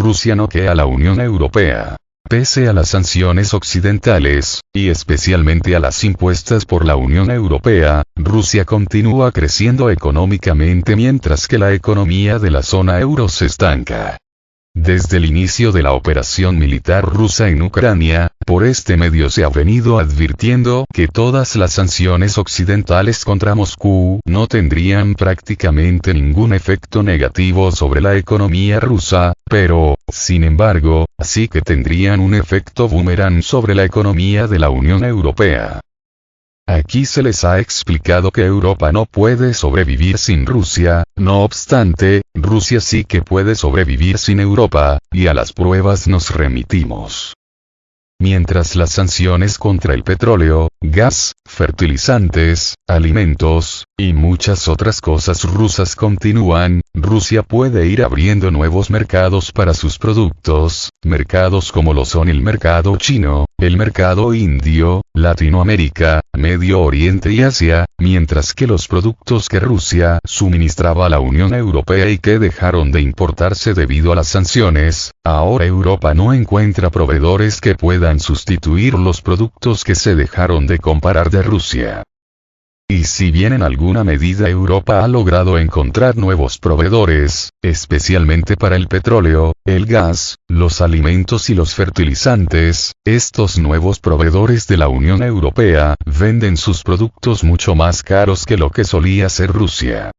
Rusia noquea a la Unión Europea. Pese a las sanciones occidentales, y especialmente a las impuestas por la Unión Europea, Rusia continúa creciendo económicamente mientras que la economía de la zona euro se estanca. Desde el inicio de la operación militar rusa en Ucrania, por este medio se ha venido advirtiendo que todas las sanciones occidentales contra Moscú no tendrían prácticamente ningún efecto negativo sobre la economía rusa, pero, sin embargo, sí que tendrían un efecto boomerang sobre la economía de la Unión Europea. Aquí se les ha explicado que Europa no puede sobrevivir sin Rusia, no obstante, Rusia sí que puede sobrevivir sin Europa, y a las pruebas nos remitimos. Mientras las sanciones contra el petróleo, gas, fertilizantes, alimentos, y muchas otras cosas rusas continúan, Rusia puede ir abriendo nuevos mercados para sus productos, mercados como lo son el mercado chino, el mercado indio, Latinoamérica, Medio Oriente y Asia, mientras que los productos que Rusia suministraba a la Unión Europea y que dejaron de importarse debido a las sanciones, ahora Europa no encuentra proveedores que puedan sustituir los productos que se dejaron de comprar de Rusia. Y si bien en alguna medida Europa ha logrado encontrar nuevos proveedores, especialmente para el petróleo, el gas, los alimentos y los fertilizantes, estos nuevos proveedores de la Unión Europea venden sus productos mucho más caros que lo que solía ser Rusia.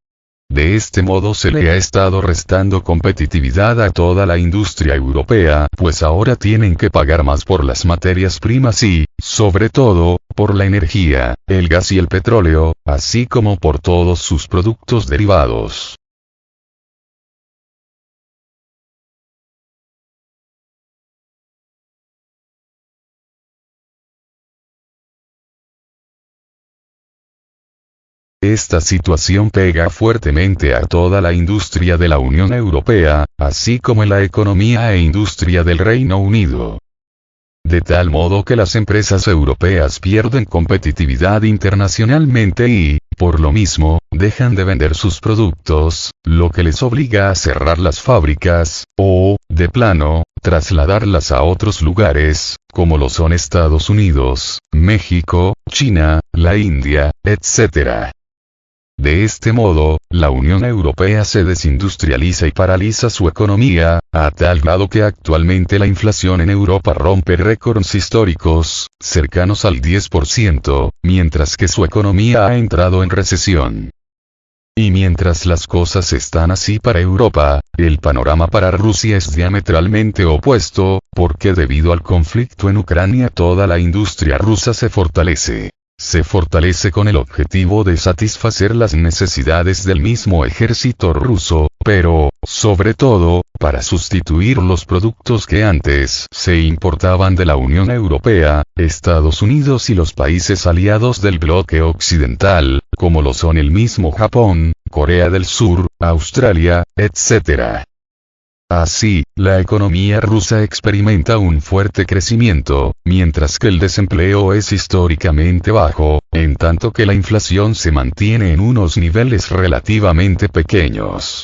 De este modo se le ha estado restando competitividad a toda la industria europea, pues ahora tienen que pagar más por las materias primas y, sobre todo, por la energía, el gas y el petróleo, así como por todos sus productos derivados. Esta situación pega fuertemente a toda la industria de la Unión Europea, así como en la economía e industria del Reino Unido. De tal modo que las empresas europeas pierden competitividad internacionalmente y, por lo mismo, dejan de vender sus productos, lo que les obliga a cerrar las fábricas, o, de plano, trasladarlas a otros lugares, como lo son Estados Unidos, México, China, la India, etc. De este modo, la Unión Europea se desindustrializa y paraliza su economía, a tal grado que actualmente la inflación en Europa rompe récords históricos, cercanos al 10%, mientras que su economía ha entrado en recesión. Y mientras las cosas están así para Europa, el panorama para Rusia es diametralmente opuesto, porque debido al conflicto en Ucrania toda la industria rusa se fortalece. Se fortalece con el objetivo de satisfacer las necesidades del mismo ejército ruso, pero, sobre todo, para sustituir los productos que antes se importaban de la Unión Europea, Estados Unidos y los países aliados del bloque occidental, como lo son el mismo Japón, Corea del Sur, Australia, etc. Así, la economía rusa experimenta un fuerte crecimiento, mientras que el desempleo es históricamente bajo, en tanto que la inflación se mantiene en unos niveles relativamente pequeños.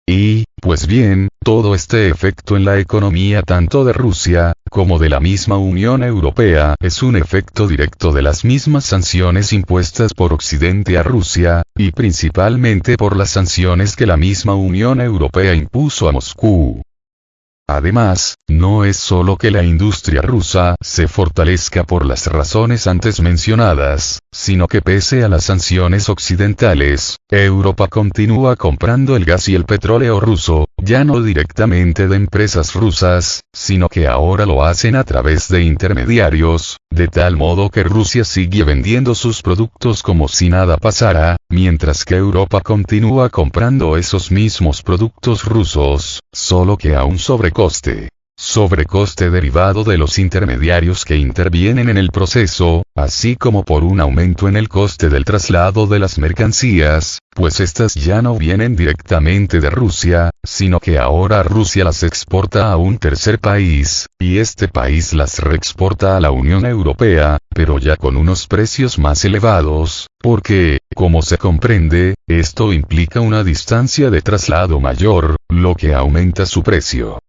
Y, pues bien, todo este efecto en la economía tanto de Rusia, como de la misma Unión Europea, es un efecto directo de las mismas sanciones impuestas por Occidente a Rusia, y principalmente por las sanciones que la misma Unión Europea impuso a Moscú. Además, no es solo que la industria rusa se fortalezca por las razones antes mencionadas, sino que pese a las sanciones occidentales, Europa continúa comprando el gas y el petróleo ruso, ya no directamente de empresas rusas, sino que ahora lo hacen a través de intermediarios, de tal modo que Rusia sigue vendiendo sus productos como si nada pasara, mientras que Europa continúa comprando esos mismos productos rusos, solo que a un sobrecoste. sobrecoste derivado de los intermediarios que intervienen en el proceso, así como por un aumento en el coste del traslado de las mercancías, pues estas ya no vienen directamente de Rusia, sino que ahora Rusia las exporta a un tercer país, y este país las reexporta a la Unión Europea, pero ya con unos precios más elevados, porque, como se comprende, esto implica una distancia de traslado mayor, lo que aumenta su precio.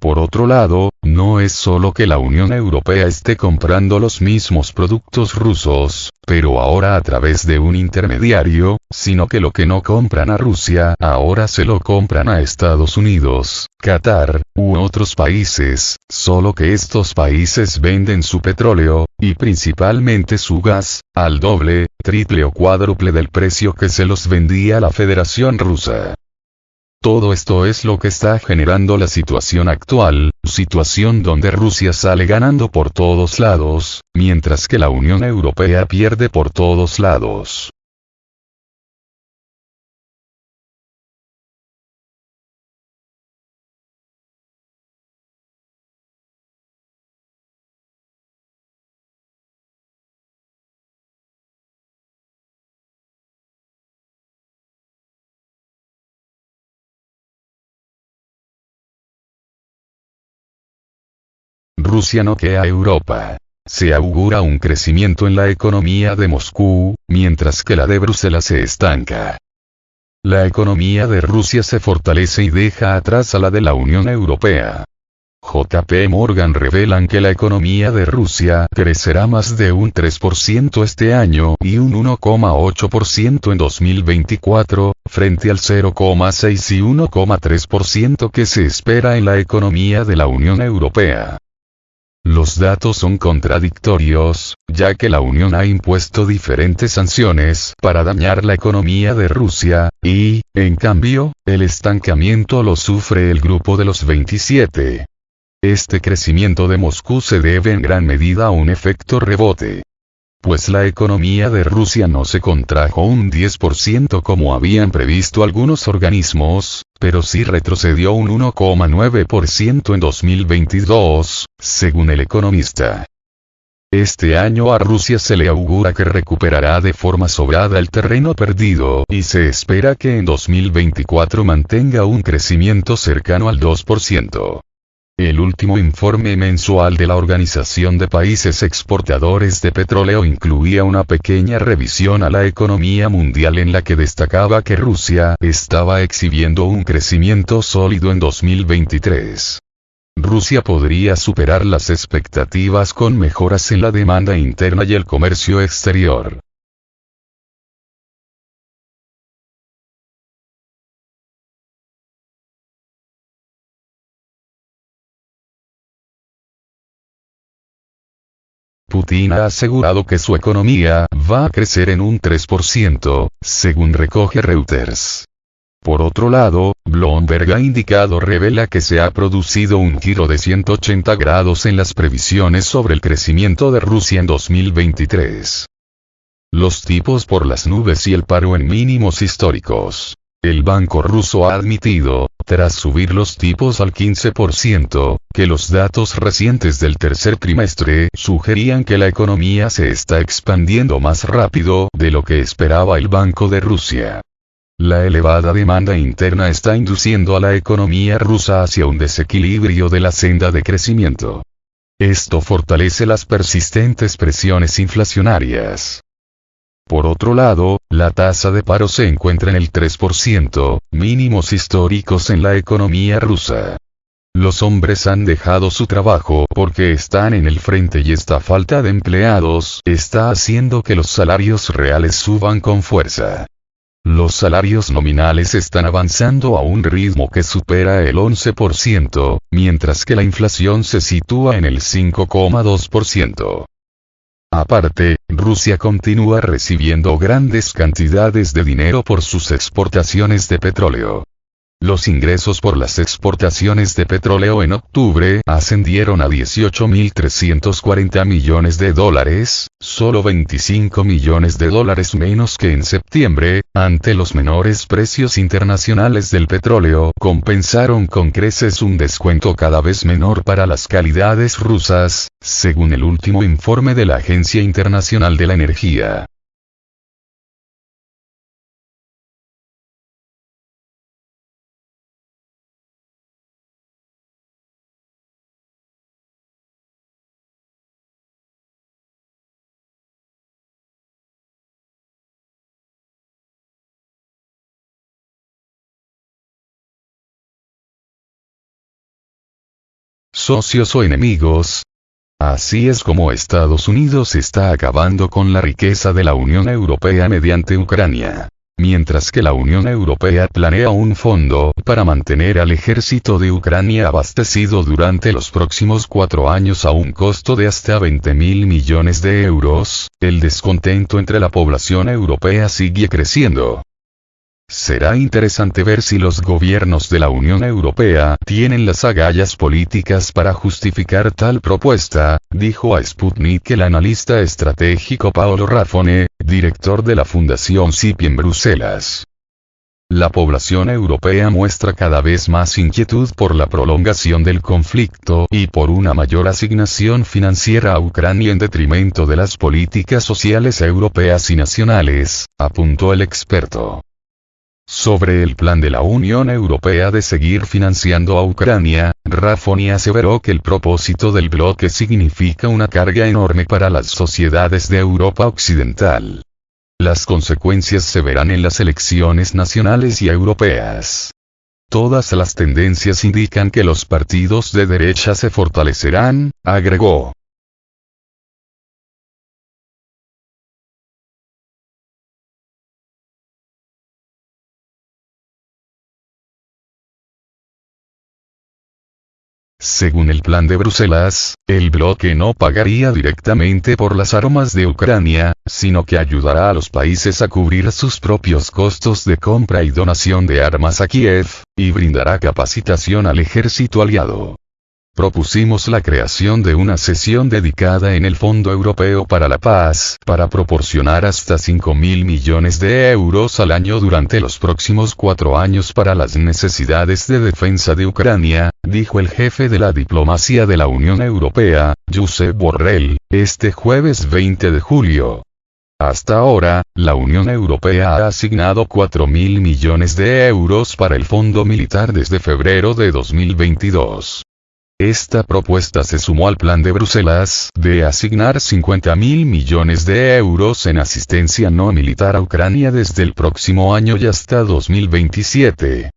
Por otro lado, no es solo que la Unión Europea esté comprando los mismos productos rusos, pero ahora a través de un intermediario, sino que lo que no compran a Rusia ahora se lo compran a Estados Unidos, Qatar, u otros países, solo que estos países venden su petróleo, y principalmente su gas, al doble, triple o cuádruple del precio que se los vendía la Federación Rusa. Todo esto es lo que está generando la situación actual, situación donde Rusia sale ganando por todos lados, mientras que la Unión Europea pierde por todos lados. Rusia noquea a Europa. Se augura un crecimiento en la economía de Moscú, mientras que la de Bruselas se estanca. La economía de Rusia se fortalece y deja atrás a la de la Unión Europea. JP Morgan revelan que la economía de Rusia crecerá más de un 3% este año y un 1,8% en 2024, frente al 0,6 y 1,3% que se espera en la economía de la Unión Europea. Los datos son contradictorios, ya que la Unión ha impuesto diferentes sanciones para dañar la economía de Rusia, y, en cambio, el estancamiento lo sufre el grupo de los 27. Este crecimiento de Moscú se debe en gran medida a un efecto rebote. Pues la economía de Rusia no se contrajo un 10% como habían previsto algunos organismos, pero sí retrocedió un 1,9% en 2022, según el economista. Este año a Rusia se le augura que recuperará de forma sobrada el terreno perdido y se espera que en 2024 mantenga un crecimiento cercano al 2%. El último informe mensual de la Organización de Países Exportadores de Petróleo incluía una pequeña revisión a la economía mundial en la que destacaba que Rusia estaba exhibiendo un crecimiento sólido en 2023. Rusia podría superar las expectativas con mejoras en la demanda interna y el comercio exterior. Putin ha asegurado que su economía va a crecer en un 3%, según recoge Reuters. Por otro lado, Bloomberg revela que se ha producido un giro de 180 grados en las previsiones sobre el crecimiento de Rusia en 2023. Los tipos por las nubes y el paro en mínimos históricos. El banco ruso ha admitido, tras subir los tipos al 15%, que los datos recientes del tercer trimestre sugerían que la economía se está expandiendo más rápido de lo que esperaba el Banco de Rusia. La elevada demanda interna está induciendo a la economía rusa hacia un desequilibrio de la senda de crecimiento. Esto fortalece las persistentes presiones inflacionarias. Por otro lado, la tasa de paro se encuentra en el 3%, mínimos históricos en la economía rusa. Los hombres han dejado su trabajo porque están en el frente y esta falta de empleados está haciendo que los salarios reales suban con fuerza. Los salarios nominales están avanzando a un ritmo que supera el 11%, mientras que la inflación se sitúa en el 5,2%. Aparte, Rusia continúa recibiendo grandes cantidades de dinero por sus exportaciones de petróleo. Los ingresos por las exportaciones de petróleo en octubre ascendieron a 18.340 millones de dólares, solo 25 millones de dólares menos que en septiembre, ante los menores precios internacionales del petróleo. Compensaron con creces un descuento cada vez menor para las calidades rusas, según el último informe de la Agencia Internacional de la Energía. ¿Socios o enemigos? Así es como Estados Unidos está acabando con la riqueza de la Unión Europea mediante Ucrania. Mientras que la Unión Europea planea un fondo para mantener al ejército de Ucrania abastecido durante los próximos 4 años a un costo de hasta 20.000 millones de euros, el descontento entre la población europea sigue creciendo. Será interesante ver si los gobiernos de la Unión Europea tienen las agallas políticas para justificar tal propuesta, dijo a Sputnik el analista estratégico Paolo Raffone, director de la Fundación CIPI en Bruselas. La población europea muestra cada vez más inquietud por la prolongación del conflicto y por una mayor asignación financiera a Ucrania en detrimento de las políticas sociales europeas y nacionales, apuntó el experto. Sobre el plan de la Unión Europea de seguir financiando a Ucrania, Raffoni aseveró que el propósito del bloque significa una carga enorme para las sociedades de Europa Occidental. Las consecuencias se verán en las elecciones nacionales y europeas. Todas las tendencias indican que los partidos de derecha se fortalecerán, agregó. Según el plan de Bruselas, el bloque no pagaría directamente por las armas de Ucrania, sino que ayudará a los países a cubrir sus propios costos de compra y donación de armas a Kiev, y brindará capacitación al ejército aliado. Propusimos la creación de una sesión dedicada en el Fondo Europeo para la Paz, para proporcionar hasta 5.000 millones de euros al año durante los próximos 4 años para las necesidades de defensa de Ucrania, dijo el jefe de la diplomacia de la Unión Europea, Josep Borrell, este jueves 20 de julio. Hasta ahora, la Unión Europea ha asignado 4.000 millones de euros para el fondo militar desde febrero de 2022. Esta propuesta se sumó al plan de Bruselas de asignar 50.000 millones de euros en asistencia no militar a Ucrania desde el próximo año y hasta 2027.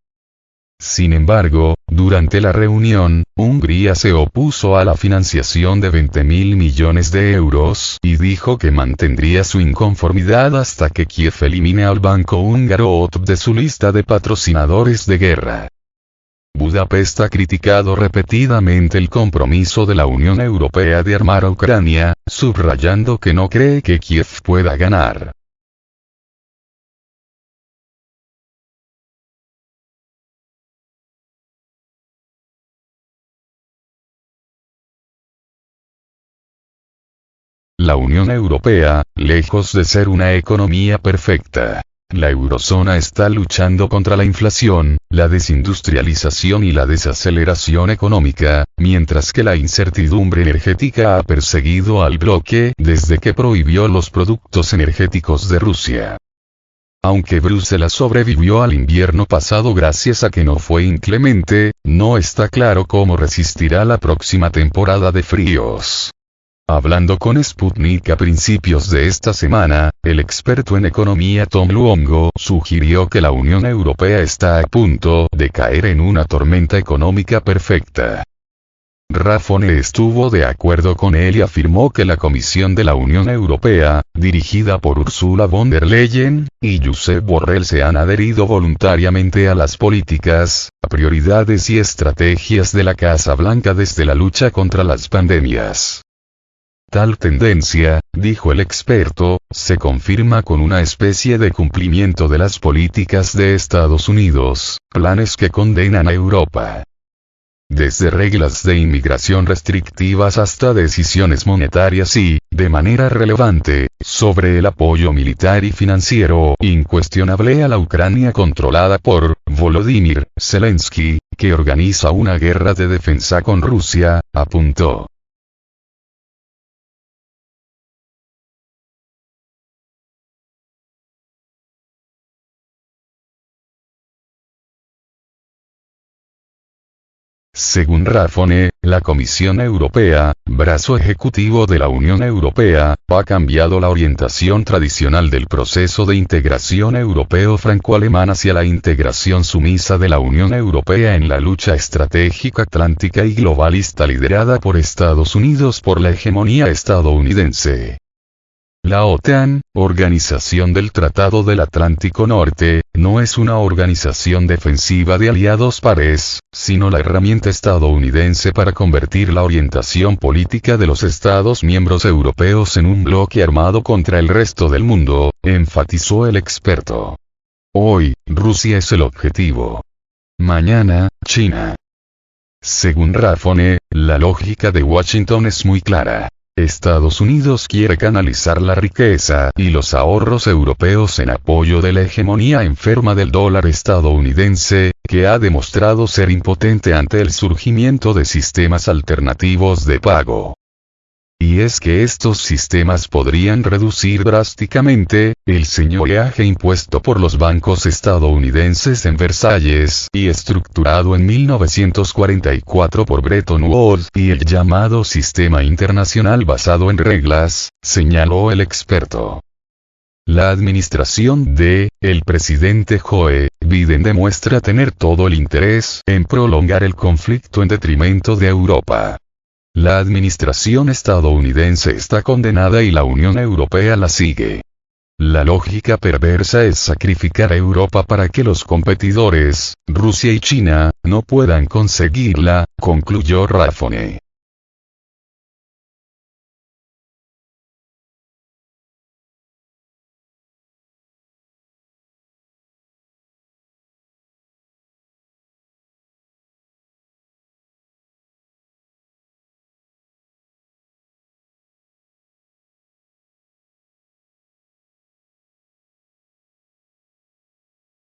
Sin embargo, durante la reunión, Hungría se opuso a la financiación de 20.000 millones de euros y dijo que mantendría su inconformidad hasta que Kiev elimine al banco húngaro OTP de su lista de patrocinadores de guerra. Budapest ha criticado repetidamente el compromiso de la Unión Europea de armar a Ucrania, subrayando que no cree que Kiev pueda ganar. La Unión Europea, lejos de ser una economía perfecta. La eurozona está luchando contra la inflación, la desindustrialización y la desaceleración económica, mientras que la incertidumbre energética ha perseguido al bloque desde que prohibió los productos energéticos de Rusia. Aunque Bruselas sobrevivió al invierno pasado gracias a que no fue inclemente, no está claro cómo resistirá la próxima temporada de fríos. Hablando con Sputnik a principios de esta semana, el experto en economía Tom Luongo sugirió que la Unión Europea está a punto de caer en una tormenta económica perfecta. Raffone estuvo de acuerdo con él y afirmó que la Comisión de la Unión Europea, dirigida por Ursula von der Leyen y Josep Borrell, se han adherido voluntariamente a las políticas, prioridades y estrategias de la Casa Blanca desde la lucha contra las pandemias. Tal tendencia, dijo el experto, se confirma con una especie de cumplimiento de las políticas de Estados Unidos, planes que condenan a Europa. Desde reglas de inmigración restrictivas hasta decisiones monetarias y, de manera relevante, sobre el apoyo militar y financiero incuestionable a la Ucrania controlada por Volodymyr Zelensky, que organiza una guerra de defensa con Rusia, apuntó. Según Raffone, la Comisión Europea, brazo ejecutivo de la Unión Europea, ha cambiado la orientación tradicional del proceso de integración europeo franco-alemán hacia la integración sumisa de la Unión Europea en la lucha estratégica atlántica y globalista liderada por Estados Unidos por la hegemonía estadounidense. La OTAN, Organización del Tratado del Atlántico Norte, no es una organización defensiva de aliados pares, sino la herramienta estadounidense para convertir la orientación política de los Estados miembros europeos en un bloque armado contra el resto del mundo, enfatizó el experto. Hoy, Rusia es el objetivo. Mañana, China. Según Raffone, la lógica de Washington es muy clara. Estados Unidos quiere canalizar la riqueza y los ahorros europeos en apoyo de la hegemonía enferma del dólar estadounidense, que ha demostrado ser impotente ante el surgimiento de sistemas alternativos de pago. Y es que estos sistemas podrían reducir drásticamente el señoreaje impuesto por los bancos estadounidenses en Versalles y estructurado en 1944 por Bretton Woods y el llamado sistema internacional basado en reglas, señaló el experto. La administración de el presidente Joe Biden demuestra tener todo el interés en prolongar el conflicto en detrimento de Europa. La administración estadounidense está condenada y la Unión Europea la sigue. La lógica perversa es sacrificar a Europa para que los competidores, Rusia y China, no puedan conseguirla, concluyó Raffone.